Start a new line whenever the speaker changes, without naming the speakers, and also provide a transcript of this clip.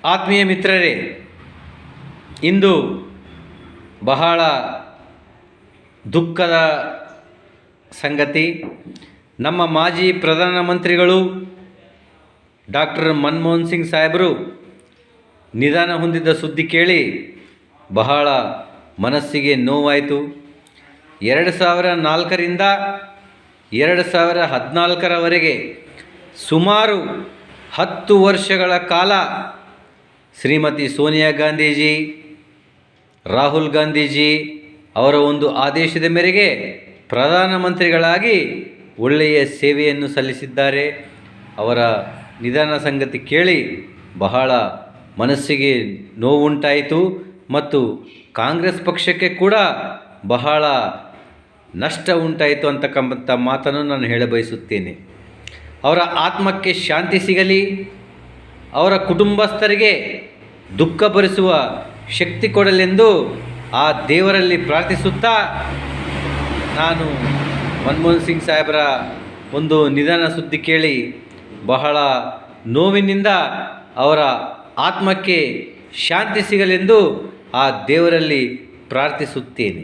ಆತ್ಮೀಯ ಮಿತ್ರರೇ, ಇಂದು ಬಹಳ ದುಃಖದ ಸಂಗತಿ. ನಮ್ಮ ಮಾಜಿ ಪ್ರಧಾನಮಂತ್ರಿಗಳು ಡಾಕ್ಟರ್ ಮನಮೋಹನ್ ಸಿಂಗ್ ಸಾಹೇಬರು ನಿಧನ ಹೊಂದಿದ್ದ ಸುದ್ದಿ ಕೇಳಿ ಬಹಳ ಮನಸ್ಸಿಗೆ ನೋವಾಯಿತು. 2004ರಿಂದ 2014ರವರೆಗೆ ಸುಮಾರು 10 ವರ್ಷಗಳ ಕಾಲ ಶ್ರೀಮತಿ ಸೋನಿಯಾ ಗಾಂಧೀಜಿ, ರಾಹುಲ್ ಗಾಂಧೀಜಿ ಅವರ ಒಂದು ಆದೇಶದ ಮೇರೆಗೆ ಪ್ರಧಾನಮಂತ್ರಿಗಳಾಗಿ ಒಳ್ಳೆಯ ಸೇವೆಯನ್ನು ಸಲ್ಲಿಸಿದ್ದಾರೆ. ಅವರ ನಿಧನ ಸಂಗತಿ ಕೇಳಿ ಬಹಳ ಮನಸ್ಸಿಗೆ ನೋವುಂಟಾಯಿತು ಮತ್ತು ಕಾಂಗ್ರೆಸ್ ಪಕ್ಷಕ್ಕೆ ಕೂಡ ಬಹಳ ನಷ್ಟ ಉಂಟಾಯಿತು ಅಂತಕ್ಕಂಥ ಮಾತನ್ನು ನಾನು ಹೇಳಬಯಸುತ್ತೇನೆ. ಅವರ ಆತ್ಮಕ್ಕೆ ಶಾಂತಿ ಸಿಗಲಿ, ಅವರ ಕುಟುಂಬಸ್ಥರಿಗೆ ದುಃಖ ಭರಿಸುವ ಶಕ್ತಿ ಕೊಡಲೆಂದು ಆ ದೇವರಲ್ಲಿ ಪ್ರಾರ್ಥಿಸುತ್ತಾ, ನಾನು ಮನಮೋಹನ್ ಸಿಂಗ್ ಸಾಹೇಬರ ಒಂದು ನಿಧನ ಸುದ್ದಿ ಕೇಳಿ ಬಹಳ ನೋವಿನಿಂದ ಅವರ ಆತ್ಮಕ್ಕೆ ಶಾಂತಿ ಸಿಗಲೆಂದು ಆ ದೇವರಲ್ಲಿ ಪ್ರಾರ್ಥಿಸುತ್ತೇನೆ.